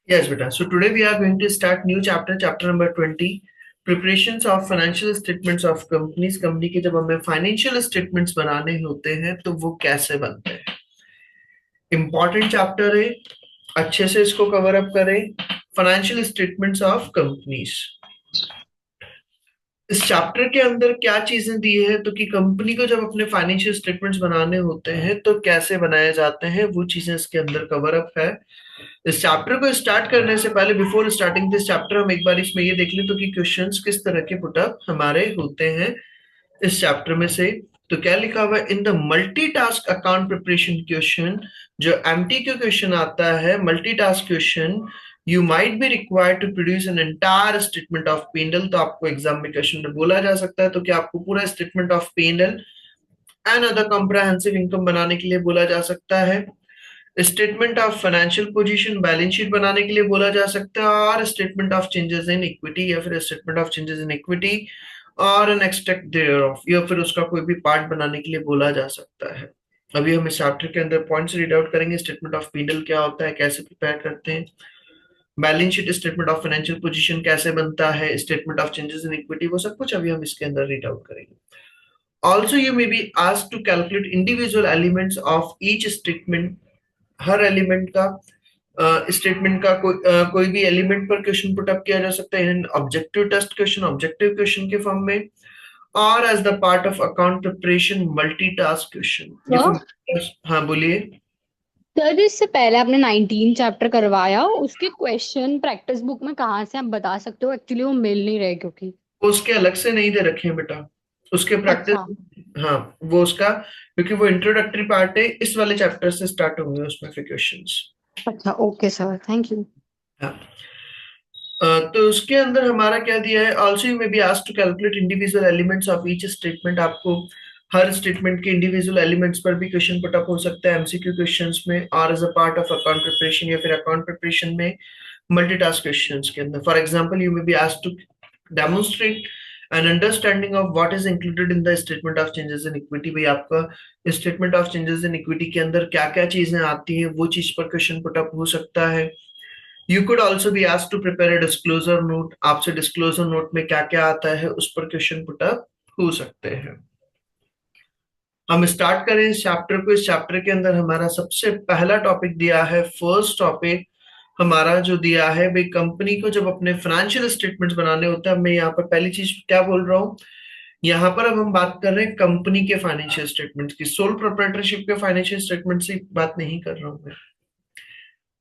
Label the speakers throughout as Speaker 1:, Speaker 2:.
Speaker 1: Yes, beta. So today we are going to start new chapter, chapter number 20, preparations of financial statements of companies. Company के जब हमें financial statements बनाने होते हैं तो वो कैसे बनते हैं। इंपॉर्टेंट चैप्टर है, अच्छे से इसको कवर अप करें। फाइनेंशियल स्टेटमेंट्स ऑफ कंपनीज, इस चैप्टर के अंदर क्या चीजें दी है तो कि कंपनी को जब अपने फाइनेंशियल स्टेटमेंट्स बनाने होते हैं तो कैसे बनाए जाते हैं, वो चीजें इसके अंदर कवर अप है। इस चैप्टर को स्टार्ट करने से पहले, बिफोर स्टार्टिंग दिस चैप्टर, हम एक बार इसमें ये देख लें तो कि क्वेश्चंस किस तरह के पुटअप हमारे होते हैं इस चैप्टर में से। तो क्या लिखा हुआ है in the multitask account preparation question, जो एमटीक्यू क्वेश्चन आता है multitask question, you might be required to produce an entire statement of P and L. तो आपको एग्जाम में क्वेश्चन में बोला जा सकता है तो कि आपको पूरा statement of P and L and other comprehensive income बनाने के लिए बोला जा सकता है। Statement of financial position, balance sheet बनाने के लिए बोला जा सकता है, और statement of changes in equity या फिर statement of changes in equity और एन एक्सट्रैक्ट देयर ऑफ, या फिर उसका कोई भी पार्ट बनाने के लिए बोला जा सकता है। अभी हम इस चैप्टर के अंदर पॉइंट्स रीड आउट करेंगे। स्टेटमेंट ऑफ पीनल क्या होता है, कैसे प्रिपेयर करते हैं, balance sheet statement of financial position कैसे बनता है, statement of changes in equity, वो सब कुछ अभी हम इसके अंदर रीड आउट करेंगे। Also you may be asked to calculate individual elements of each statement, हर एलिमेंट का स्टेटमेंट का कोई भी एलिमेंट पर क्वेश्चन पुट अप किया जा सकता है in objective test question, objective question के फॉर्म में, और as the part of account preparation multitask question. ये
Speaker 2: सर
Speaker 1: फिर, हाँ बोलिए।
Speaker 2: सर इससे पहले आपने 19 चैप्टर करवाया, उसके क्वेश्चन प्रैक्टिस बुक में कहाँ से आप बता सकते हो? एक्चुअली वो मिल नहीं रहे क्योंकि।
Speaker 1: वो उसके अलग से नहीं दे रखे हैं बेटा, उसके प्रैक्टिस।
Speaker 2: अच्छा।
Speaker 1: हाँ, वो उसका, क्योंकि वो इंट्रोडक्टरी पार्ट है, इस वाले चैप्टर से स्टार्ट होंगे उसमें फिर क्वेश्चंस।
Speaker 2: अच्छा, ओके सर, थैंक यू।
Speaker 1: हाँ। तो उसके अंदर हमारा क्या दिया है, also you may be asked to calculate individual elements of each statement. आपको हर स्टेटमेंट के इंडिविजुअल एलिमेंट्स पर भी क्वेश्चन पुटअप हो सकता है एमसीक्यू क्वेश्चंस में, और as a part of account preparation या फिर अकाउंट प्रिपरेशन में मल्टीटास्क क्वेश्चंस के अंदर। For example you may be asked to demonstrate an understanding of what is included in the statement of changes in equity. भाई आपका statement of changes in equity के अंदर क्या क्या चीजें आती हैं, वो चीज पर क्वेश्चन पुटअप हो सकता है। You could also be asked to prepare a disclosure note, आपसे डिस्क्लोजर नोट में क्या क्या आता है उस पर क्वेश्चन पुट अप हो सकते हैं। हम स्टार्ट करें इस चैप्टर को। इस चैप्टर के अंदर हमारा सबसे पहला टॉपिक दिया है, फर्स्ट टॉपिक हमारा जो दिया है, भाई कंपनी को जब अपने फाइनेंशियल स्टेटमेंट्स बनाने होते हैं। मैं यहाँ पर पहली चीज क्या बोल रहा हूँ, यहाँ पर अब हम बात कर रहे हैं कंपनी के फाइनेंशियल स्टेटमेंट्स की, सोल प्रोप्राइटरशिप के फाइनेंशियल स्टेटमेंट से बात नहीं कर रहा हूँ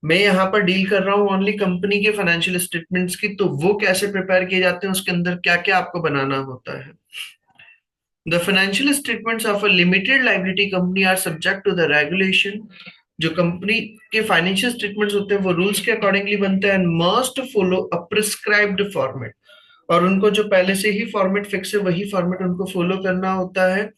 Speaker 1: मैं यहाँ पर डील कर रहा हूँ ओनली कंपनी के फाइनेंशियल स्टेटमेंट्स की। तो वो कैसे प्रिपेयर किए जाते हैं, उसके अंदर क्या क्या आपको बनाना होता है। The financial statements of a limited liability company are subject to the regulation. जो कंपनी के फाइनेंशियल स्टेटमेंट्स होते हैं वो रूल्स के अकॉर्डिंगली बनते हैं and must follow a prescribed format. और उनको जो पहले से ही फॉर्मेट फिक्स है वही फॉर्मेट उनको फॉलो करना होता है।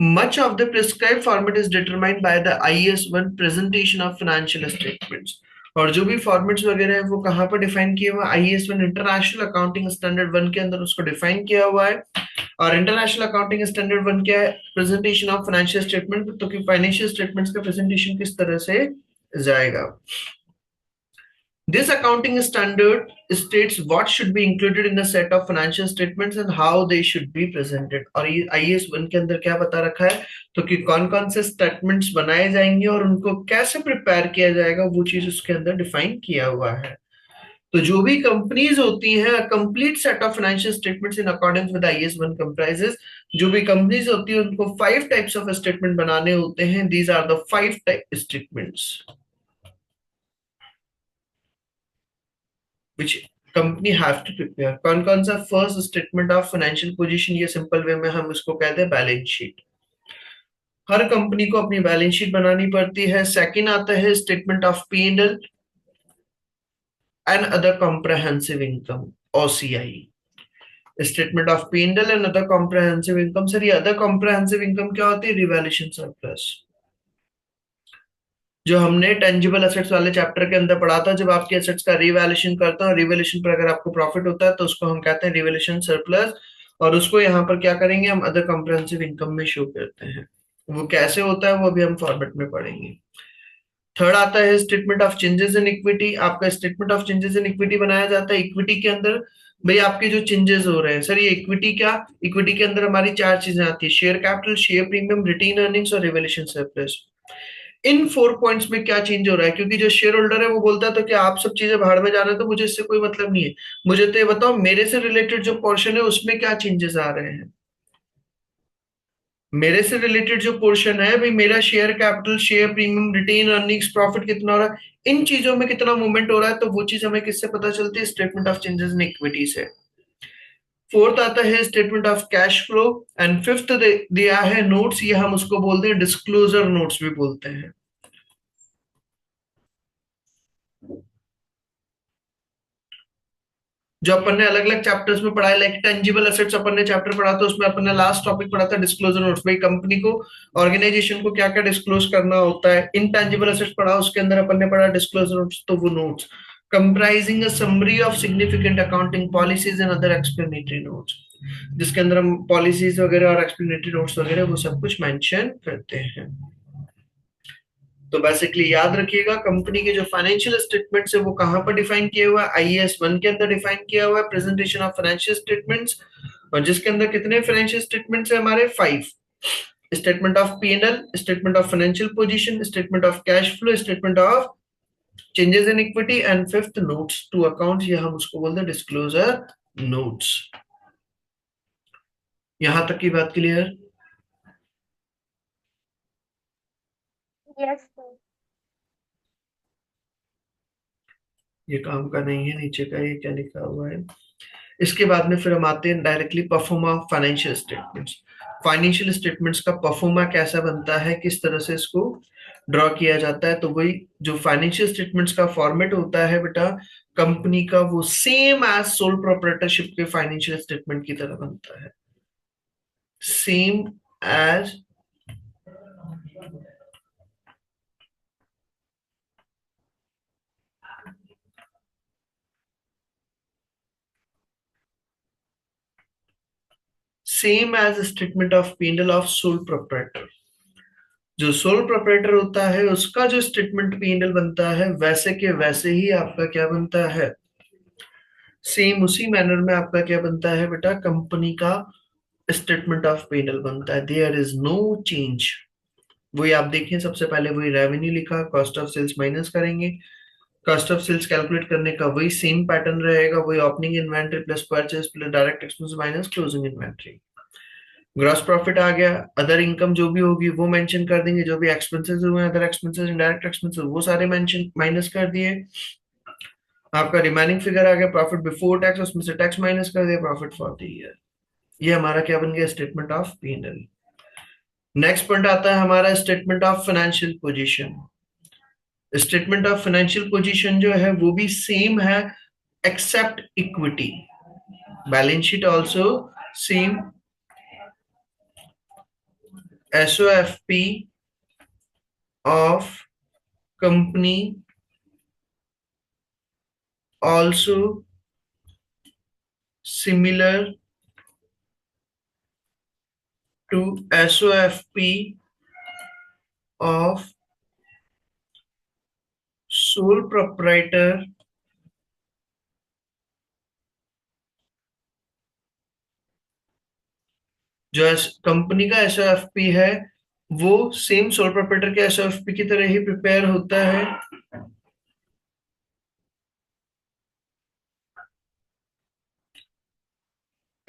Speaker 1: Much of the prescribed format is determined by the IS1 presentation of financial statements। और जो भी फॉर्मेट्स वगैरह है वो कहाँ पर डिफाइन किया हुआ है, IS1 इंटरनेशनल अकाउंटिंग स्टैंडर्ड 1 के अंदर उसको डिफाइन किया हुआ है। और इंटरनेशनल अकाउंटिंग स्टैंडर्ड 1 क्या है, प्रेजेंटेशन ऑफ फाइनेंशियल स्टेटमेंट। तो कि फाइनेंशियल स्टेटमेंट्स का प्रेजेंटेशन किस तरह से जाएगा। This accounting standard states what should be included in a set of financial statements and how they should be presented। और ये IS1 के अंदर क्या बता रखा है, तो कि कौन कौन से स्टेटमेंट्स बनाए जाएंगे और उनको कैसे प्रिपेयर किया जाएगा, वो चीज उसके अंदर डिफाइन किया हुआ है। तो जो भी कंपनीज होती हैं, complete set of financial statements in accordance with IS1 comprises. जो भी कंपनीज होती है उनको 5 टाइप्स ऑफ स्टेटमेंट बनाने होते हैं। These are the 5 type statements which company have to prepare. कौन कौन सा, first statement of financial position, ये सिंपल वे में हम इसको कहते हैं बैलेंस शीट। हर कंपनी को अपनी बैलेंस शीट बनानी पड़ती है। सेकंड आता है statement of P&L and other comprehensive income, OCI। Statement of P&L and other comprehensive income. Sir ये अदर कॉम्प्रहेंसिव इनकम क्या होती है, रिवैल्यूएशन सरप्लस, जो हमने टेंजिबल एसेट्स वाले चैप्टर के अंदर पढ़ा था। जब आपके एसेट्स का रिवैल्यूएशन करता है, रिवैल्यूएशन पर अगर आपको प्रॉफिट होता है तो उसको हम कहते हैं रिवैल्यूएशन सरप्लस। और उसको यहाँ पर क्या करेंगे, हम अदर कॉम्प्रिहेंसिव इनकम में शो करते हैं। वो कैसे होता है वो अभी हम फॉर्मेट में पढ़ेंगे। थर्ड आता है statement of changes in equity. आपका statement of changes in equity बनाया जाता है। इक्विटी के अंदर भाई आपके जो चेंजेस हो रहे हैं सर, ये इक्विटी क्या, इक्विटी के अंदर हमारी चार चीजें आती है, share capital, share premium, retain earnings और रिवैल्यूएशन सरप्लस। इन 4 पॉइंट्स में क्या चेंज हो रहा है, क्योंकि जो शेयर होल्डर है वो बोलता है तो कि आप सब चीजें भाड़ में जाना है, तो मुझे इससे कोई मतलब नहीं है, मुझे तो ये बताओ मेरे से रिलेटेड जो पोर्शन है उसमें क्या चेंजेस आ रहे हैं। मेरे से रिलेटेड जो पोर्शन है भाई, मेरा share capital, share premium, retain earnings, profit कितना हो रहा है, इन चीजों में कितना मूवमेंट हो रहा है, तो वो चीज हमें किससे पता चलती है, statement of changes in equity से। फोर्थ आता है statement of cash flow. And fifth दिया है नोट्स, ये हम उसको बोलते हैं डिस्क्लोजर नोट्स भी बोलते हैं। जो अपन ने अलग अलग चैप्टर्स में पढ़ा है, लाइक टेंजिबल एसेट्स अपन ने चैप्टर पढ़ा था, उसमें अपन ने लास्ट टॉपिक पढ़ा था डिस्क्लोजर नोट्स, भाई कंपनी को, ऑर्गेनाइजेशन को क्या क्या डिस्क्लोज करना होता है। इनटेंजिबल एसेट्स पढ़ा, उसके अंदर अपन ने पढ़ा डिस्क्लोजर नोट्स, तो वो notes comprising a summary of significant accounting policies and other explanatory notes, जिसके अंदर हम पॉलिसीज वगैरह और एक्सप्लेनेटरी नोट्स वगैरह वो सब कुछ मेंशन करते हैं। तो बेसिकली याद रखिएगा, कंपनी के जो फाइनेंशियल स्टेटमेंट्स है वो कहाँ पर डिफाइन किया हुआ है, आईएएस 1 के अंदर डिफाइन किया हुआ है, प्रेजेंटेशन ऑफ फाइनेंशियल स्टेटमेंट्स। और जिसके अंदर कितने फाइनेंशियल स्टेटमेंट्स है हमारे, 5। Statement of P N L, statement of financial position, statement of cash flow, statement of changes in equity, and fifth notes to account, ये हम उसको बोलते हैं डिस्क्लोजर नोट्स। यहां तक की बात क्लियर।
Speaker 2: Yes sir.
Speaker 1: ये काम का नहीं है, नीचे का ये क्या लिखा हुआ है। इसके बाद में फिर हम आते हैं directly pro forma financial statements. Financial statements का परफॉर्मा कैसा बनता है, किस तरह से इसको ड्रॉ किया जाता है, तो वही जो फाइनेंशियल स्टेटमेंट्स का फॉर्मेट होता है बेटा कंपनी का, वो सेम एज सोल प्रोप्राइटरशिप के फाइनेंशियल स्टेटमेंट की तरह बनता है। Same as same as statement of P and L of sole proprietor. जो सोल प्रोप्राइटर होता है उसका जो स्टेटमेंट पी&एल बनता है वैसे के वैसे ही आपका क्या बनता है, सेम उसी मैनर में आपका क्या बनता है बेटा, कंपनी का स्टेटमेंट ऑफ पी&एल बनता है। There is no change. वही आप देखें, सबसे पहले वही रेवेन्यू लिखा, कॉस्ट ऑफ सेल्स माइनस करेंगे, कॉस्ट ऑफ सेल्स कैलकुलेट करने का वही सेम पैटर्न रहेगा, वही opening inventory plus purchase plus direct expense minus closing inventory. Gross profit आ गया, अदर इनकम जो भी होगी वो मेंशन कर देंगे, जो भी एक्सपेंसेस हुए अदर एक्सपेंसेस इनडायरेक्ट एक्सपेंसेस वो सारे मेंशन माइनस कर दिए। आपका रिमेनिंग फिगर आ गया प्रॉफिट बिफोर टैक्स, उसमें से टैक्स माइनस कर दिया, प्रॉफिट फॉर द ईयर। ये हमारा क्या बन गया, statement of P and L. Next point आता है हमारा statement of financial position. Statement of financial position जो है वो भी सेम है except equity. Balance sheet also same, SOFP of company also similar to SOFP of sole proprietor जो कंपनी का एसओएफपी है वो सेम सोल प्रोप्राइटर के एसओएफपी की तरह ही प्रिपेयर होता है,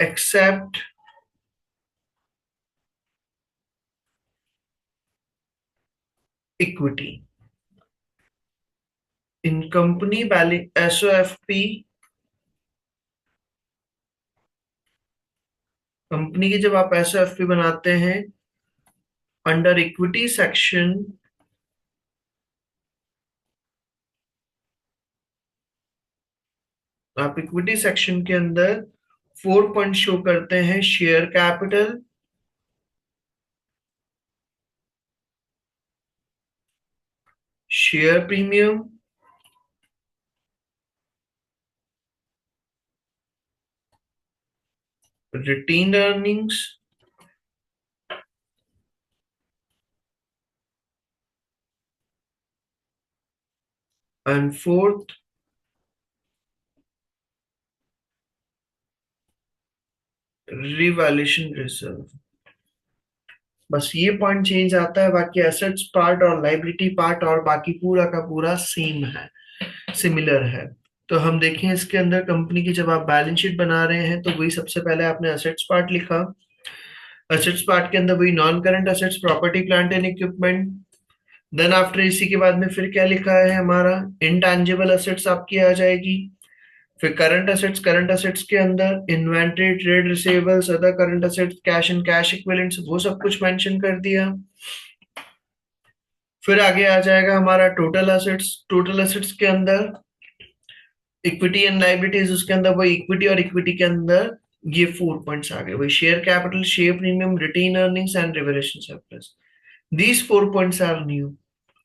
Speaker 1: एक्सेप्ट इक्विटी। इन कंपनी एसओएफपी, कंपनी की जब आप एसओएफपी बनाते हैं अंडर इक्विटी सेक्शन, आप इक्विटी सेक्शन के अंदर 4 पॉइंट शो करते हैं, share capital, share premium, retained earnings, and fourth revaluation reserve. बस ये पॉइंट चेंज आता है, बाकी एसेट्स पार्ट और लाइबिलिटी पार्ट और बाकी पूरा का पूरा सेम है, सिमिलर है। तो हम देखें इसके अंदर कंपनी की, जब आप बैलेंस शीट बना रहे हैं तो वही सबसे पहले आपने एसेट्स पार्ट लिखा। एसेट्स पार्ट के अंदर वही non current assets, property plant and equipment. Then after इसी के बाद में फिर क्या लिखा है हमारा, इंटैंजिबल एसेट्स आपकी आ जाएगी। फिर करंट एसेट्स के अंदर inventory, trade receivables, other current assets, cash and cash equivalents, वो सब कुछ मेंशन कर दिया। फिर आगे आ जाएगा हमारा टोटल एसेट्स। टोटल एसेट्स के अंदर इक्विटी एंड लाइबिलिटीज, उसके अंदर वही इक्विटी, और इक्विटी के अंदर ये 4 पॉइंट्स आ गए, वही share capital, share premium, retain earnings and revaluation surplus. These 4 points are new.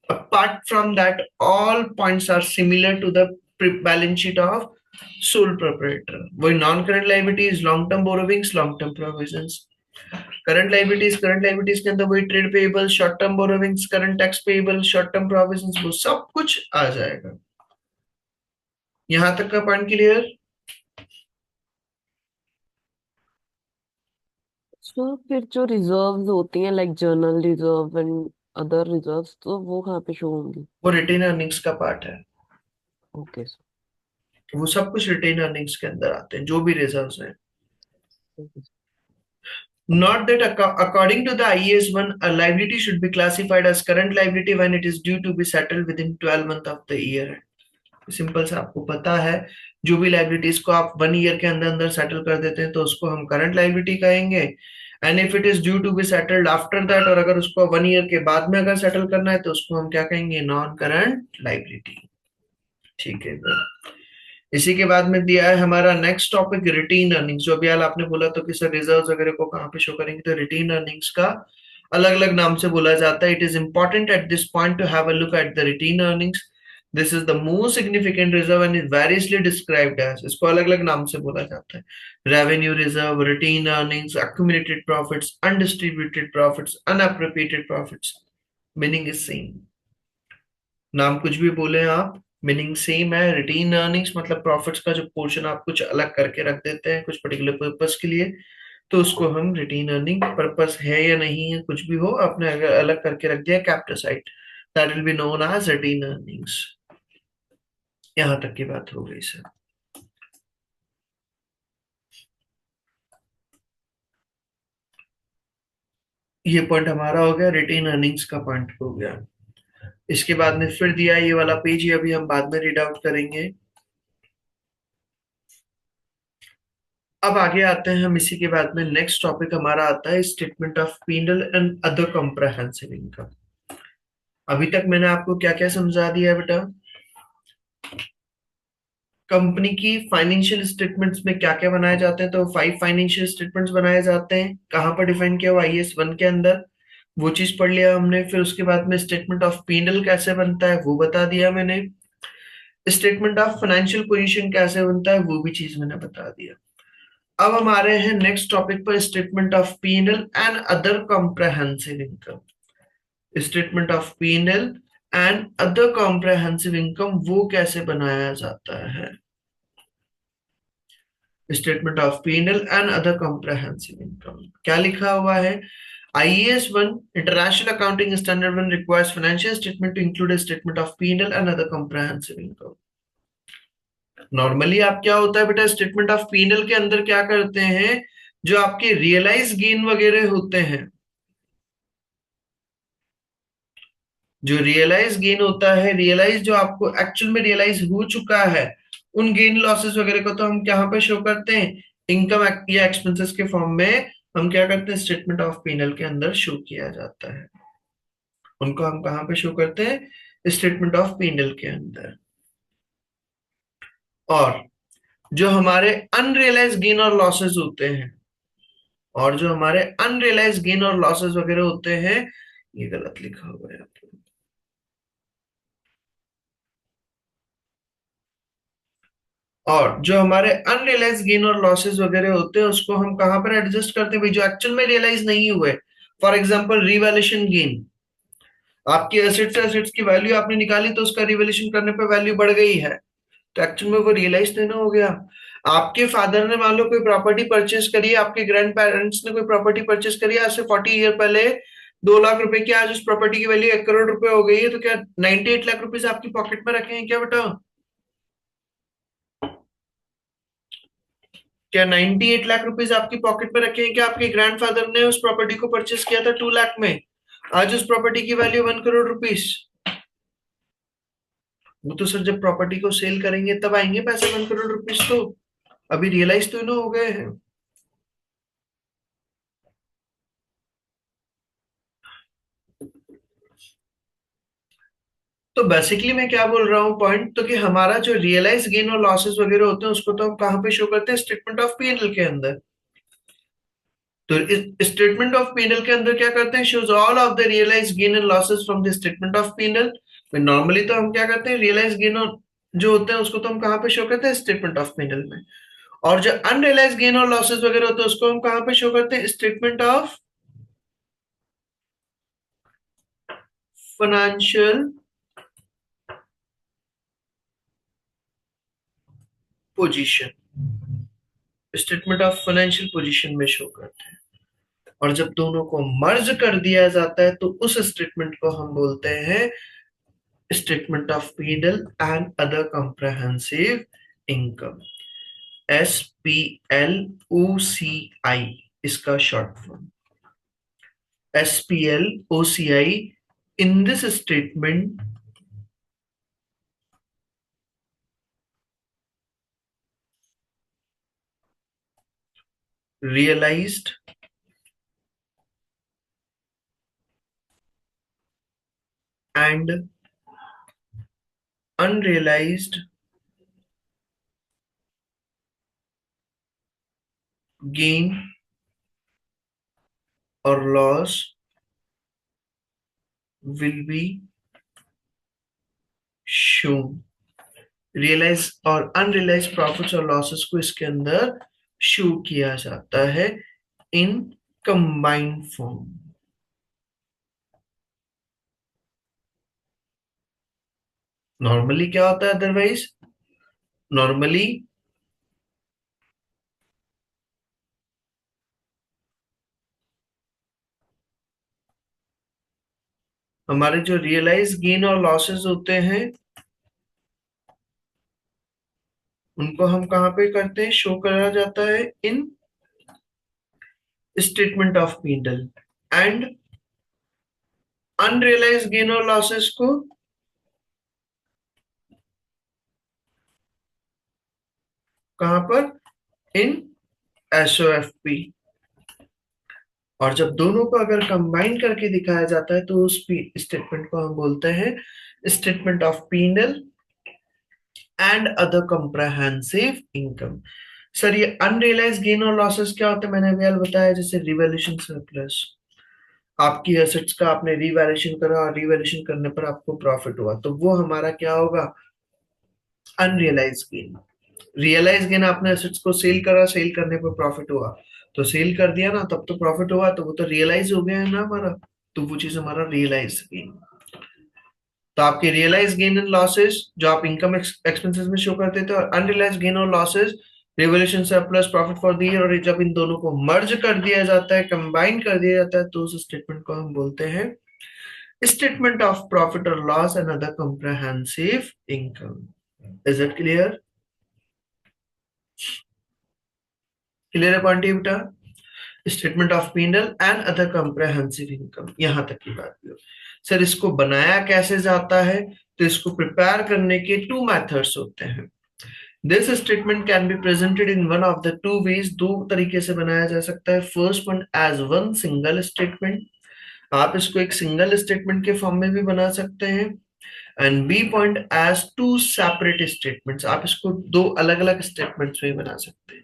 Speaker 1: Apart from that, all points are similar to the balance sheet of sole proprietor. वही non-current liabilities, long-term borrowings, long-term provisions. Current liabilities के अंदर वही trade payable, short term borrowings, current tax payable, short term provisions, वो सब कुछ आ जाएगा। यहां तक का पॉइंट क्लियर?
Speaker 3: सो फिर जो रिजर्व्स होती हैं like journal reserve and other reserves, तो वो कहाँ पे शो होंगी?
Speaker 1: वो रिटेन अर्निंग्स का पार्ट है।
Speaker 3: ओके
Speaker 1: वो सब कुछ रिटेन अर्निंग्स के अंदर आते हैं, जो भी रिजर्व्स हैं।
Speaker 3: Sir.
Speaker 1: Not that according to the IAS 1, a liability should be classified as current liability when it is due to be settled within 12 month of the year. Simple सा आपको पता है, जो भी लाइबिलिटीज को आप 1 ईयर के अंदर अंदर सेटल कर देते हैं तो उसको हम करंट लाइबिलिटी कहेंगे। And if it is due to be settled after that, और अगर उसको 1 ईयर के बाद में अगर सेटल करना है तो उसको हम क्या कहेंगे, नॉन करंट लाइबिलिटी। ठीक है। इसी के बाद में दिया है हमारा नेक्स्ट टॉपिक, रिटेन अर्निंग्स। जो अभी हाल आपने बोला तो कि सर रिजर्व्स वगैरह को कहाँ पे शो करेंगे, तो रिटेन अर्निंग्स का अलग अलग नाम से बोला जाता है। It is important at this point to have a look at the retain earnings. This is the most significant reserve and is variously described as, इसको अलग अलग नाम से बोला जाता है। Revenue reserve, retain earnings, accumulated profits, undistributed profits, unappropriated profits. Meaning is same, नाम कुछ भी बोले आप, मीनिंग सेम है। रिटेन अर्निंग्स मतलब प्रॉफिट्स का जो पोर्शन आप कुछ अलग करके रख देते हैं कुछ पर्टिकुलर पर्पस के लिए, तो उसको हम रिटेन अर्निंग, पर्पस है या नहीं है कुछ भी हो, आपने अगर अलग करके रख दिया capital side, that will be known as retained earnings. यहां तक की बात हो गई सर। ये पॉइंट हमारा हो गया, रिटेन अर्निंग्स का पॉइंट हो गया। इसके बाद में फिर दिया ये वाला पेज, ये अभी हम बाद में रीड आउट करेंगे। अब आगे आते हैं हम, इसी के बाद में नेक्स्ट टॉपिक हमारा आता है statement of penal and other comprehensive income. अभी तक मैंने आपको क्या क्या समझा दिया है बेटा? कंपनी की फाइनेंशियल स्टेटमेंट्स में क्या क्या बनाए जाते हैं, तो 5 फाइनेंशियल स्टेटमेंट्स बनाए जाते हैं। कहाँ पर डिफाइन किया हुआ, IAS 1 के अंदर, वो चीज पढ़ लिया हमने। फिर उसके बाद में स्टेटमेंट ऑफ पीनल कैसे बनता है वो बता दिया मैंने। स्टेटमेंट ऑफ फाइनेंशियल पोजीशन कैसे बनता है वो भी चीज मैंने बता दिया। अब हम आ रहे हैं नेक्स्ट टॉपिक पर, statement of PNL and other comprehensive income. Statement of PNL and other comprehensive income वो कैसे बनाया जाता है? Statement of PNL and other comprehensive income क्या लिखा हुआ है? IAS 1 international accounting standard 1 requires financial statement to include a statement of P&L and other comprehensive income। Normally आप क्या होता है बेटा, स्टेटमेंट ऑफ पीनल के अंदर क्या करते हैं, जो आपके रियलाइज गेन वगैरह होते हैं, जो रियलाइज गेन होता है, रियलाइज जो आपको एक्चुअल में रियलाइज हो चुका है, उन गेन लॉसेस वगैरह को तो हम कहाँ पे शो करते हैं, इनकम या एक्सपेंसेस के फॉर्म में हम क्या करते हैं, स्टेटमेंट ऑफ पीनल के अंदर शो किया जाता है। उनको हम कहाँ पे शो करते हैं, स्टेटमेंट ऑफ पीनल के अंदर। और जो हमारे अनरियलाइज गेन और लॉसेस होते हैं, और जो हमारे अनरियलाइज गेन और लॉसेस वगैरह होते हैं, ये गलत लिखा हुआ है आपको। और जो हमारे अनरियलाइज गेन और लॉसेस वगैरह होते हैं उसको हम कहां पर एडजस्ट करते हैं भाई, जो एक्चुअल में रियलाइज नहीं हुए। फॉर एग्जांपल रिवैल्यूएशन गेन, आपकी एसेट्स एसेट्स की वैल्यू आपने निकाली तो उसका रिवैल्यूएशन करने पे वैल्यू बढ़ गई है, तो एक्चुअल में वो रियलाइज देना हो गया। आपके फादर ने मान लो कोई प्रॉपर्टी परचेस करी है, आपके ग्रैंड पेरेंट्स ने कोई प्रॉपर्टी परचेस करी है आज से 40 ईयर पहले 2 लाख रुपए की, आज उस प्रॉपर्टी की वैल्यू 1 करोड़ रुपए हो गई है, तो क्या 98 लाख रुपीज आपकी पॉकेट में रखे हैं क्या बेटा? क्या 98 लाख रुपीज आपकी पॉकेट में रखे हैं क्या? आपके ग्रैंडफादर ने उस प्रॉपर्टी को परचेस किया था 2 लाख में, आज उस प्रॉपर्टी की वैल्यू 1 करोड़ रुपीज। वो तो सर जब प्रॉपर्टी को सेल करेंगे तब आएंगे पैसे 1 करोड़ रुपीज, तो अभी रियलाइज तो इन्हों हो गए हैं। तो बेसिकली मैं क्या बोल रहा हूँ पॉइंट, तो कि हमारा जो रियलाइज गेन और लॉसेस वगैरह होते हैं उसको तो हम कहाँ पे शो करते हैं? स्टेटमेंट ऑफ पीएनएल के अंदर। तो इस स्टेटमेंट ऑफ पीएनएल के अंदर क्या करते हैं? Shows all of the realize gain and losses from the statement of P N L. Normally तो हम क्या करते हैं, रियलाइज गेन और जो होते हैं उसको तो हम कहाँ पे शो करते हैं? स्टेटमेंट ऑफ पीएनएल में। और जो अनरियलाइज गेन और लॉसेस वगैरह होते हैं उसको हम कहाँ पे शो करते हैं? Statement of financial position, statement of financial position में शो करते हैं। और जब दोनों को मर्ज कर दिया जाता है तो उस स्टेटमेंट को हम बोलते हैं statement of PNL and other comprehensive income, SPLOCI इसका short form. SPLOCI, in this statement realized and unrealized gain or loss will be shown। Realize और अनरियलाइज प्रॉफिट्स और लॉसेस को इसके अंदर शो किया जाता है इन कंबाइंड फॉर्म। नॉर्मली क्या होता है अदरवाइज? नॉर्मली हमारे जो रियलाइज गेन और लॉसेस होते हैं उनको हम कहाँ पे करते हैं? शो करा जाता है in statement of PNL. And unrealise gain और लॉसेस को कहां पर? इन SOFP। और जब दोनों को अगर कंबाइन करके दिखाया जाता है तो उस स्टेटमेंट को हम बोलते हैं statement of PNL and other comprehensive income. Sir ये अनरियलाइज गेन और लॉसेस क्या होते हैं? मैंने अभी बताया, जैसे रिवैल्यूएशन सरप्लस, आपकी एसेट्स का आपने रिवैल्यूएशन करा और रिवैल्यूएशन करने पर आपको प्रॉफिट हुआ, तो वो हमारा क्या होगा? Unrealize gain. रियलाइज गेन आपने एसेट्स को सेल करा, सेल करने पर प्रॉफिट हुआ, तो सेल कर दिया ना तब तो प्रॉफिट हुआ, तो वो तो रियलाइज हो गया है ना हमारा, तो वो चीज हमारा रियलाइज गेन। तो आपके रियलाइज गेन एंड लॉसेस जो आप इनकम एक्सपेंसेस में शो करते थे, और अनरियलाइज गेन और losses revolution surplus profit for the year, और जब इन दोनों को मर्ज कर दिया जाता है, कंबाइन कर दिया जाता है, तो उस स्टेटमेंट को हम बोलते हैं स्टेटमेंट ऑफ प्रॉफिट और loss and other comprehensive income. Is it clear? Clear है पॉइंट बेटा? Statement of PNL and other comprehensive income, यहां तक की बात हुई। सर इसको बनाया कैसे जाता है? तो इसको प्रिपेयर करने के 2 मेथड्स होते हैं। This statement can be presented in one of the 2 ways, 2 तरीके से बनाया जा सकता है। First one as one single statement, आप इसको एक सिंगल स्टेटमेंट के फॉर्म में भी बना सकते हैं। And B point as 2 separate statements, आप इसको 2 अलग अलग स्टेटमेंट्स में बना सकते हैं।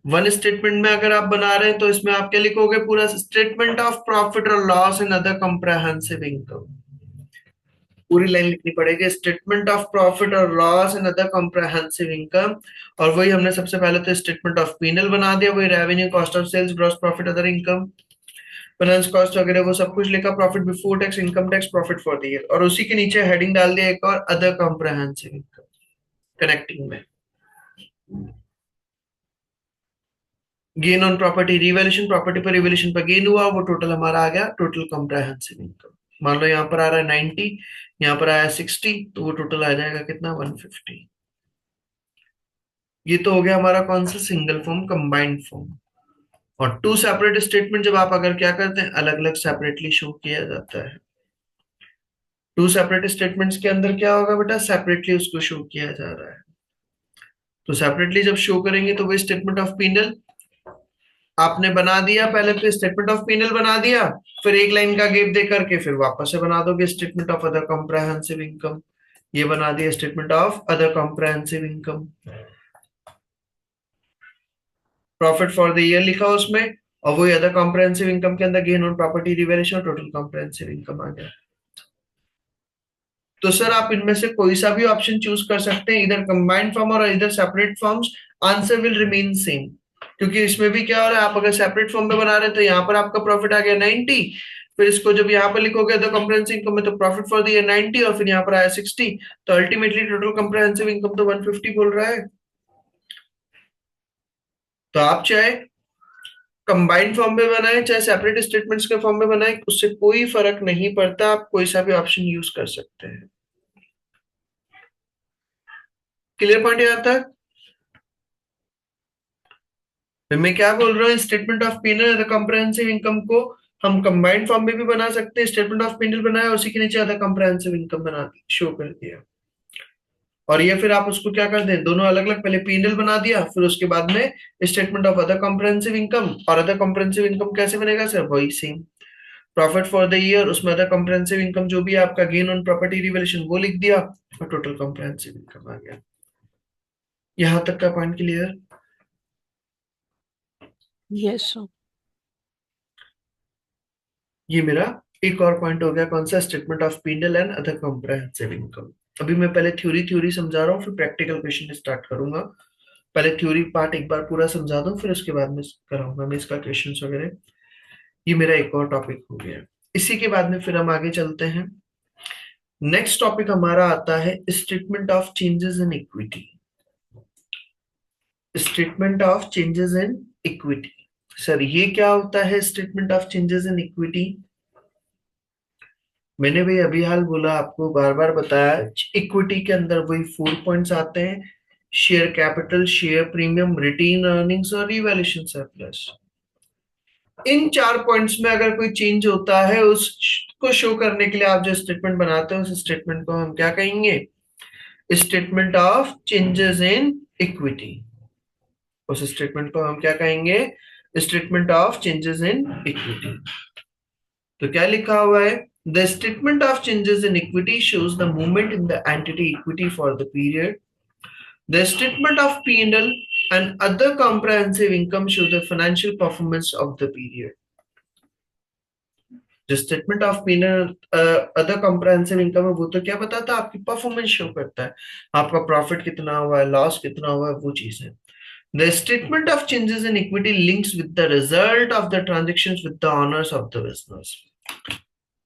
Speaker 1: वन स्टेटमेंट में अगर आप बना रहे हैं तो इसमें आप क्या लिखोगे? पूरा स्टेटमेंट ऑफ प्रॉफिट और loss and other comprehensive income, पूरी लाइन लिखनी पड़ेगी, स्टेटमेंट ऑफ प्रॉफिट और loss and other comprehensive income. और वही हमने सबसे पहले तो स्टेटमेंट ऑफ पीएनएल बना दिया, वही revenue, cost of sales, gross profit, other income. Finance cost वगैरह वो सब कुछ लिखा, profit before tax, income tax, profit for the year, और उसी के नीचे हेडिंग डाल दिया एक और, अदर कॉम्प्रहेंसिव इनकम कनेक्टिंग में। Gain on property revaluation, property पर रिवैल्यूएशन पर गेन हुआ, वो टोटल हमारा आ गया टोटल कॉम्प्रहेंसिव इनकम। मान लो यहाँ पर आ रहा है 90, यहाँ पर आया 60, तो वो टोटल आ जाएगा कितना, 150। ये तो हो गया हमारा कौन सा, सिंगल फॉर्म कंबाइंड फॉर्म। और टू सेपरेट स्टेटमेंट जब आप अगर क्या करते हैं, अलग अलग सेपरेटली शो किया जाता है। टू सेपरेट स्टेटमेंट्स के अंदर क्या होगा बेटा, सेपरेटली उसको शो किया जा रहा है। तो सेपरेटली जब शो करेंगे तो वो स्टेटमेंट ऑफ पीनल आपने बना दिया, पहले तो स्टेटमेंट ऑफ पीनल बना दिया, फिर एक लाइन का गैप दे करके फिर वापस से बना दोगे statement of other comprehensive income. ये बना दिया statement of other comprehensive income. Profit for the year लिखा उसमें, और वही अदर कॉम्प्रहेंसिव इनकम के अंदर gain on property revaluation, total comprehensive income आ गया। तो सर आप इनमें से कोई सा भी ऑप्शन चूज कर सकते हैं, इधर कंबाइंड फॉर्म और इधर separate forms, answer will remain same. क्योंकि इसमें भी क्या हो रहा है, आप अगर सेपरेट फॉर्म में बना रहे हैं तो यहाँ पर आपका प्रॉफिट आ गया 90, फिर इसको जब यहाँ पर लिखोगे द कॉम्प्रहेंसिव इनकम में, तो प्रॉफिट फॉर द ईयर 90 और फिर यहाँ पर आया 60, तो अल्टीमेटली टोटल कॉम्प्रहेंसिव इनकम तो 150 बोल रहा है। तो आप चाहे कंबाइंड फॉर्म में बनाए चाहे सेपरेट स्टेटमेंट्स के फॉर्म में बनाए, उससे कोई फर्क नहीं पड़ता, आप कोई सा भी ऑप्शन यूज कर सकते हैं। क्लियर पॉइंट यहाँ तक? फिर मैं क्या बोल रहा हूँ, statement of PNL comprehensive income को हम कंबाइंड फॉर्म में भी बना सकते हैं। स्टेटमेंट ऑफ पीनल बनाया, उसी के नीचे अदर कॉम्प्रहेंसिव इनकम बना दी, शो कर दिया। और ये फिर आप उसको क्या कर दें, दोनों अलग अलग, पहले पीनल बना दिया, फिर उसके बाद में statement of other comprehensive income. और अदर कॉम्प्रहेंसिव इनकम कैसे बनेगा सर, वही same, profit for the year, उसमें अदर कॉम्प्रहेंसिव इनकम जो भी है आपका गेन ऑन प्रॉपर्टी रिवैल्यूएशन वो लिख दिया, और टोटल कॉम्प्रहेंसिव इनकम आ गया। यहां तक का पॉइंट क्लियर?
Speaker 3: Yes sir.
Speaker 1: ये मेरा एक और पॉइंट हो गया, कौन सा, statement of penal and other comprehensive income. अभी मैं पहले थ्योरी थ्योरी समझा रहा हूँ, फिर प्रैक्टिकल क्वेश्चन स्टार्ट करूंगा। पहले थ्योरी पार्ट एक बार पूरा समझा दूं, फिर उसके बाद में कराऊंगा मैं इसका क्वेश्चन वगैरह। ये मेरा एक और टॉपिक हो गया। इसी के बाद में फिर हम आगे चलते हैं। नेक्स्ट टॉपिक हमारा आता है statement of changes in equity. Statement of changes in equity, sir ये क्या होता है statement of changes in equity? मैंने भी अभी हाल बोला, आपको बार बार बताया, इक्विटी के अंदर वही 4 पॉइंट्स आते हैं, share capital, share premium, retain earnings और रिवैल्यूएशन सरप्लस। इन 4 पॉइंट्स में अगर कोई चेंज होता है, उसको शो करने के लिए आप जो स्टेटमेंट बनाते हो, उस स्टेटमेंट को हम क्या कहेंगे, statement of changes in equity. उस स्टेटमेंट को हम क्या कहेंगे, statement of changes in equity. तो क्या लिखा हुआ है, the statement of changes in equity shows the movement in the entity equity for the period. The statement of P&L and other comprehensive income show the financial performance of the period. जो statement of P&L other comprehensive income है, वो तो क्या बताता है, आपकी performance show करता है, आपका प्रॉफिट कितना हुआ है, लॉस कितना हुआ है, वो चीज है। The statement of changes in equity links with the result of the transactions with the owners of the business.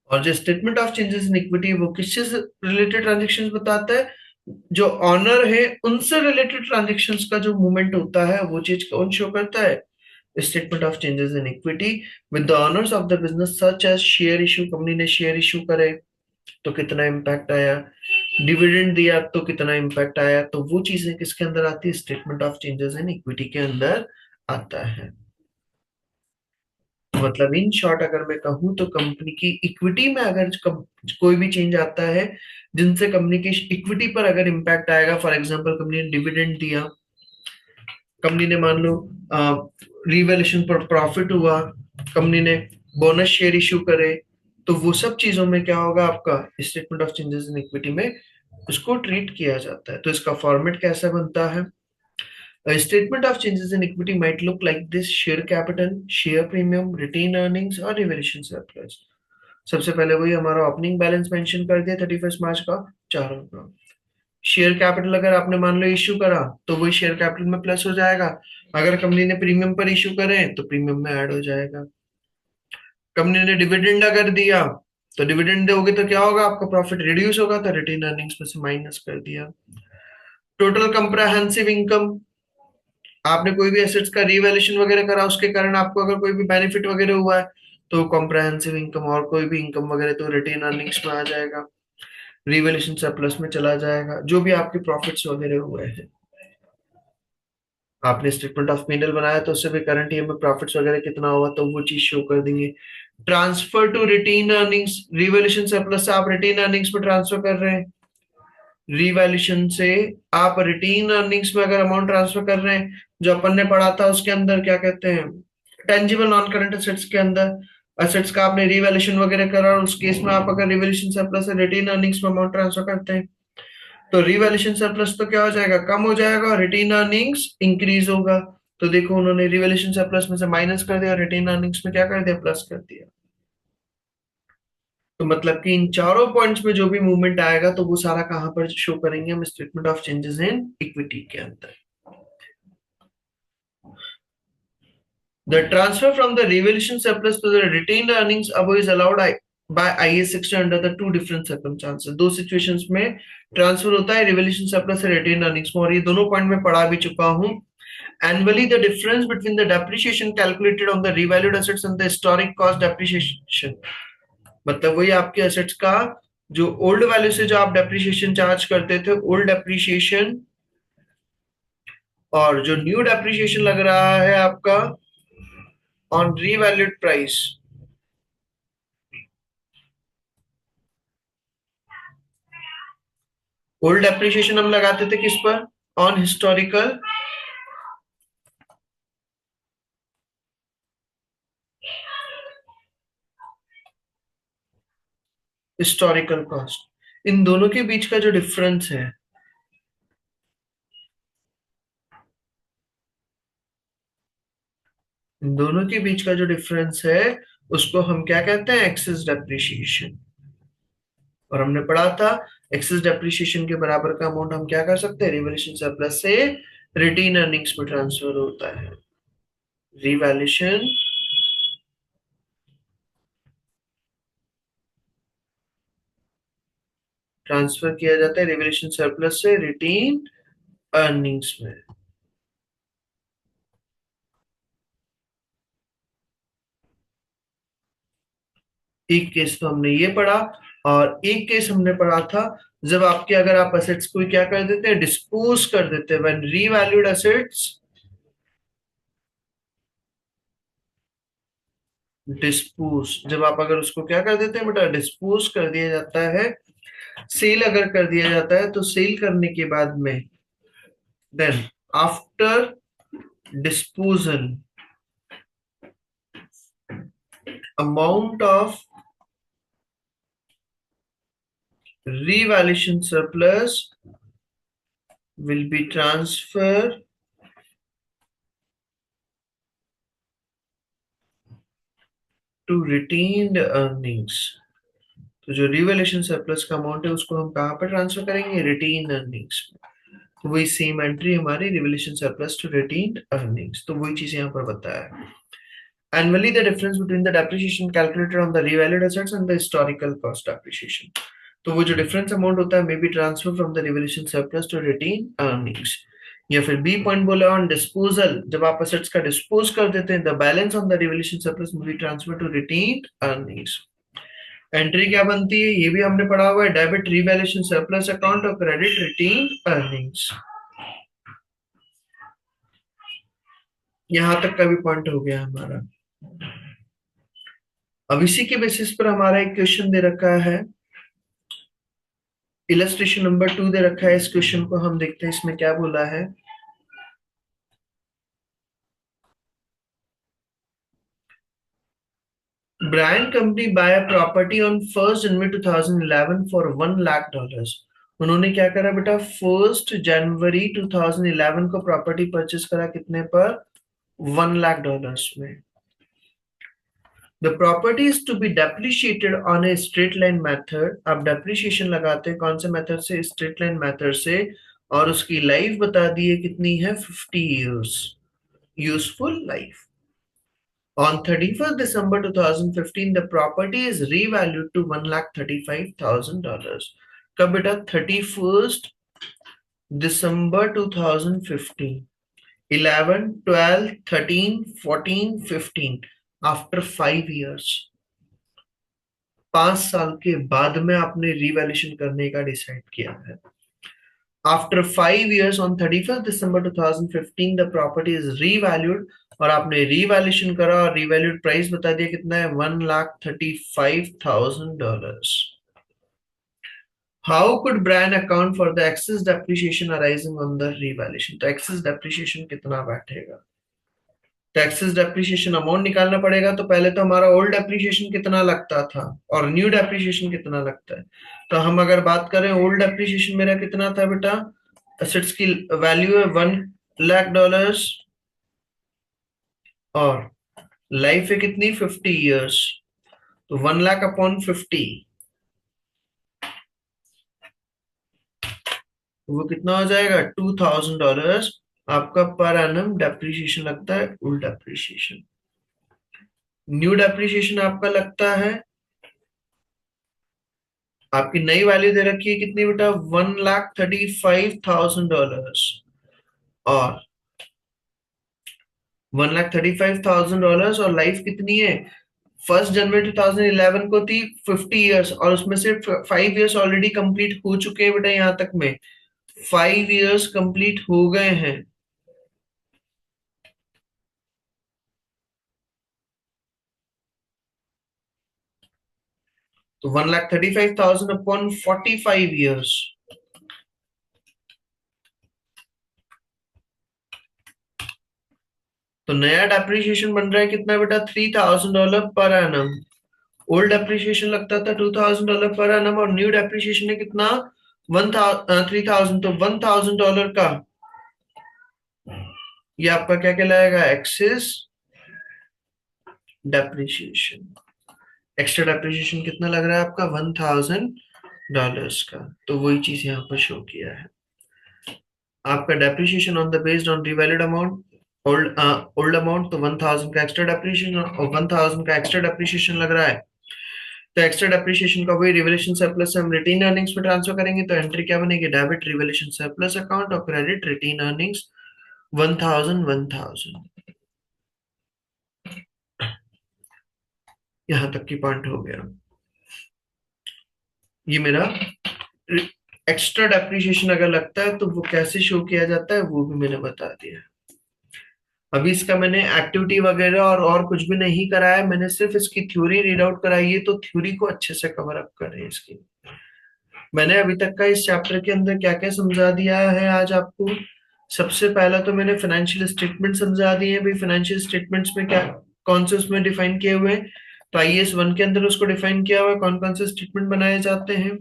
Speaker 1: और जो statement of changes in equity वो किससे रिलेटेड ट्रांजेक्शन्स बताता है, जो ऑनर है उनसे रिलेटेड ट्रांजेक्शन्स का जो मूवमेंट होता है, वो चीज कौन शो करता है, statement of changes in equity with the owners of the business such as share issue, company ने शेयर इशू करे तो कितना इम्पैक्ट आया, डिविडेंड दिया तो कितना इम्पैक्ट आया, तो वो चीजें किसके अंदर आती है, statement of changes in equity के अंदर आता है। मतलब इन शॉर्ट अगर मैं कहूं तो कंपनी की इक्विटी में अगर कोई भी चेंज आता है जिनसे कंपनी की इक्विटी पर अगर इम्पैक्ट आएगा, फॉर एग्जांपल कंपनी ने डिविडेंड दिया, कंपनी ने मान लो रिवैल्यूएशन पर प्रॉफिट हुआ, कंपनी ने बोनस शेयर इशू करे, तो वो सब चीजों में क्या होगा, आपका statement of changes in equity में उसको ट्रीट किया जाता है। तो इसका फॉर्मेट कैसा बनता है, A statement of changes in equity might look like this: share capital, share premium, retained earnings और revaluation surplus। सबसे पहले वही हमारा ओपनिंग बैलेंस मेंशन कर दिया 31 मार्च का, चारों का। शेयर कैपिटल अगर आपने मान लो इश्यू करा तो वही शेयर कैपिटल में प्लस हो जाएगा, अगर कंपनी ने प्रीमियम पर इश्यू करे तो प्रीमियम में ऐड हो जाएगा। कंपनी ने डिविडेंड अगर दिया तो डिविडेंड दोगे तो क्या होगा, आपका प्रॉफिट रिड्यूस होगा, तो रिटेन अर्निंग्स में से माइनस कर दिया। टोटल कंप्रहेंसिव इनकम, आपने कोई भी एसेट्स का रीवैल्यूएशन वगैरह करा, उसके कारण आपको अगर कोई भी बेनिफिट वगैरह हुआ है तो कॉम्प्रहेंसिव इनकम, और कोई भी इनकम वगैरह तो रिटेन अर्निंग्स में आ जाएगा, रीवैल्यूएशन सरप्लस में चला जाएगा। जो भी आपके प्रॉफिट्स वगैरह हुए हैं, आपने स्टेटमेंट ऑफ P&L बनाया तो उससे भी करंट ईयर में प्रॉफिट्स वगैरह कितना हुआ तो वो चीज शो कर देंगे। Transfer to retain earnings, revaluation surplus से आप रिटेन अर्निंग्स में ट्रांसफर कर रहे हैं, रीवैल्यूएशन से आप रिटेन अर्निंग्स में अगर अमाउंट ट्रांसफर कर रहे हैं, जो अपन ने पढ़ा था उसके अंदर क्या कहते हैं, टेंजिबल नॉन करंट एसेट्स के अंदर एसेट्स का आपने रिवैल्यूएशन वगैरह करा, और उस केस में आप अगर रिवैल्यूएशन सरप्लस से रिटेन अर्निंग्स में अमाउंट ट्रांसफर करते हैं तो रिवैल्यूएशन सरप्लस तो क्या हो जाएगा, कम हो जाएगा, और रिटेन अर्निंग्स इंक्रीज होगा। तो देखो उन्होंने रिवैल्यूएशन सरप्लस में से माइनस कर दिया और रिटेन अर्निंग्स में क्या कर दिया, प्लस कर दिया। तो मतलब कि इन चारों पॉइंट्स में जो भी मूवमेंट आएगा तो वो सारा कहां पर शो करेंगे हम, statement of changes in equity के अंदर। The transfer from the revaluation surplus to the retained earnings above is allowed by IAS 60 under the two different circumstances। दो situations में ट्रांसफर होता है रिवैल्यूएशन सरप्लस से रिटेन्ड अर्निंग्स में, और ये दोनों पॉइंट में पढ़ा भी चुका हूं। Annually, the difference between the depreciation calculated on the revalued assets and the historic cost depreciation, मतलब वही आपके assets का जो ओल्ड वैल्यू से जो आप डेप्रिसिएशन चार्ज करते थे, ओल्ड डेप्रिसिएशन और जो न्यू डेप्रिसिएशन लग रहा है आपका on revalued price, old depreciation हम लगाते थे किस पर, ऑन हिस्टोरिकल हिस्टोरिकल कॉस्ट। इन दोनों के बीच का जो डिफरेंस है, इन दोनों के बीच का जो डिफरेंस है उसको हम क्या कहते हैं, एक्सेस डेप्रिसिएशन। और हमने पढ़ा था एक्सेस डेप्रिसिएशन के बराबर का अमाउंट हम क्या कर सकते हैं, रिवैल्यूएशन सरप्लस से रिटेन अर्निंग्स में ट्रांसफर होता है। रिवैल्यूएशन ट्रांसफर किया जाता है रिवैल्यूएशन सरप्लस से रिटेन अर्निंग्स में। एक केस तो हमने ये पढ़ा, और एक केस हमने पढ़ा था जब आपके अगर आप असेट्स को क्या कर देते हैं, डिस्पोज कर देते हैं, व्हेन रीवैल्यूड असेट्स डिस्पोज, जब आप अगर उसको क्या कर देते हैं बेटा, डिस्पोज कर दिया जाता है, सेल अगर कर दिया जाता है, तो सेल करने के बाद में then after disposal amount of revaluation surplus will be transferred to retained earnings। तो जो रिवैल्यूएशन सरप्लस का अमाउंट है उसको हम कहां पर ट्रांसफर करेंगे, रिटेन अर्निंग्स में। तो वही सेम एंट्री हमारी revaluation surplus to retained earnings, तो वही चीज यहाँ पर बताया है। Annually, the difference between the depreciation calculated on the revalued assets and the historical cost depreciation, तो वो जो डिफरेंस अमाउंट होता है may be transfer from the revaluation surplus to retain earnings. या फिर बी पॉइंट बोला ऑन डिस्पोजल, जब आप असेट्स का डिस्पोज कर देते हैं, the balance on the revaluation surplus may be transfer to retain earnings. Entry क्या बनती है, ये भी हमने पढ़ा हुआ है, डेबिट रिवैल्यूएशन सरप्लस अकाउंट और क्रेडिट रिटेन अर्निंग्स। यहां तक का भी पॉइंट हो गया हमारा। अब इसी के बेसिस पर हमारा एक क्वेश्चन दे रखा है, इलस्ट्रेशन नंबर 2 दे रखा है। इस क्वेश्चन को हम देखते हैं इसमें क्या बोला है। Brian company buy property on 1 January 2011 for $1 lakh. उन्होंने क्या करा बेटा, 1 जनवरी 2011 को प्रॉपर्टी परचेस करा, कितने पर, $1 लाख में। The property is to be depreciated on a straight line method. आप डेप्रिशिएशन लगाते हैं कौन से मेथड से, स्ट्रेट लाइन मेथड से, और उसकी लाइफ बता दी है कितनी है, 50 years useful life. On 31st December 2015, the property is revalued to $1,35,000. कब बेटा? 31st December 2015, 11, 12, 13, 14, 15, आफ्टर 5 years, 5 साल के बाद में आपने रिवैल्यूएशन करने का डिसाइड किया है. After 5 years, on 31st December 2015, the property is revalued, और आपने रिवैल्यूएशन करा और रिवैल्यूड प्राइस बता दिया कितना है, $1,35,000. How could Brian account for the excess depreciation arising on the revaluation? तो एक्सेस डेप्रिसिएशन कितना बैठेगा? तो एक्सेस डेप्रिसिएशन अमाउंट निकालना पड़ेगा. तो पहले तो हमारा ओल्ड डेप्रिसिएशन कितना लगता था और न्यू डेप्रिसिएशन कितना लगता है. तो हम अगर बात करें, ओल्ड डेप्रिसिएशन मेरा कितना था बेटा? एसेट्स की वैल्यू है $1,00,000 और लाइफ है कितनी? 50 years. तो 1,00,000 अपॉन 50, वो कितना हो जाएगा? $2,000 आपका पर एनम डेप्रिसिएशन लगता है, ओल्ड डेप्रिसिएशन. न्यू डेप्रिसिएशन आपका लगता है, आपकी नई वैल्यू दे रखी है कितनी बेटा? $1,35,000 और $1,35,000 और लाइफ कितनी है? 1 जनवरी 2011 को थी 50 years, और उसमें से 5 years ऑलरेडी कंप्लीट हो चुके हैं बेटा. यहां तक में 5 years कंप्लीट हो गए हैं. तो 1,35,000 अपॉन 45 years, तो नया डेप्रिसिएशन बन रहा है कितना बेटा? $3,000 पर एनम. ओल्ड डेप्रिसिएशन लगता था $2,000 पर एनम और न्यू डेप्रिसिएशन है कितना? 3,000. तो $1,000 का ये आपका क्या कहलाएगा? Access depreciation. एक्स्ट्रा डेप्रिसिएशन कितना लग रहा है आपका? $1,000 का. तो वही चीज यहाँ पर शो किया है. आपका depreciation on the based on revalued amount, old amount, तो 1,000 का एक्स्ट्रा डेप्रिसिएशन और 1,000 का एक्स्ट्रा डेप्रिसिएशन लग रहा है. तो एक्स्ट्रा डेप्रिसिएशन का वही रिवैल्यूएशन सरप्लस हम रिटेन अर्निंग्स में ट्रांसफर करेंगे. तो एंट्री क्या बनेगी? डेबिट रिवैल्यूएशन सरप्लस अकाउंट और क्रेडिट रिटेन अर्निंग्स 1,000 1,000. यहां तक की पॉइंट हो गया. ये मेरा एक्स्ट्रा डेप्रिसिएशन अगर लगता है तो वो कैसे शो किया जाता है वो भी मैंने बता दिया. अभी इसका मैंने एक्टिविटी वगैरह और कुछ भी नहीं कराया, मैंने सिर्फ इसकी थ्योरी रीड आउट कराई है. तो थ्योरी को अच्छे से कवर अप करें इसकी. मैंने अभी तक का इस चैप्टर के अंदर क्या क्या समझा दिया है आज आपको. सबसे पहला तो मैंने फाइनेंशियल स्टेटमेंट समझा दिए हैं. भाई फाइनेंशियल स्टेटमेंट्स में क्या कौन से उसमें डिफाइन किए हुए हैं. तो IAS 1 के अंदर उसको डिफाइन किया हुआ है कौन कौन से स्टेटमेंट बनाए जाते हैं.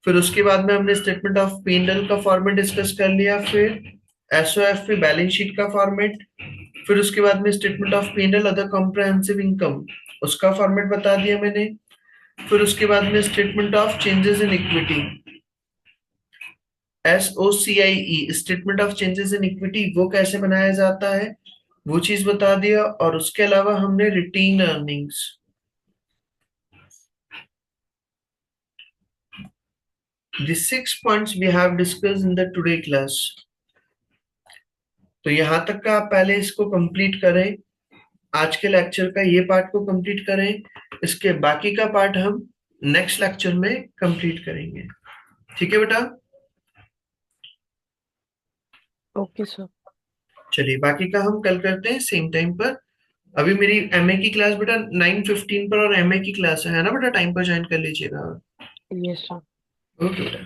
Speaker 1: फिर उसके बाद में हमने स्टेटमेंट ऑफ P&L का फॉर्मेट डिस्कस कर लिया. फिर SOFP बैलेंस शीट का फॉर्मेट. फिर उसके बाद में statement of P&L other comprehensive income उसका फॉर्मेट बता दिया मैंने. फिर उसके बाद में statement of changes in equity, SOCIE, statement of changes in equity वो कैसे बनाया जाता है वो चीज बता दिया. और उसके अलावा हमने retain earnings, the 6 points we have discussed in the today class. तो यहां तक का आप पहले इसको कंप्लीट करें. आज के लेक्चर का ये पार्ट को कंप्लीट करें. इसके बाकी का पार्ट हम नेक्स्ट लेक्चर में कंप्लीट करेंगे. ठीक है बेटा?
Speaker 3: Okay sir.
Speaker 1: चलिए बाकी का हम कल करते हैं सेम टाइम पर. अभी मेरी MA की क्लास बेटा 9:15 पर और MA की क्लास है ना बेटा, टाइम पर ज्वाइन कर लीजिएगा.
Speaker 3: Yes sir.
Speaker 1: ओके बेटा.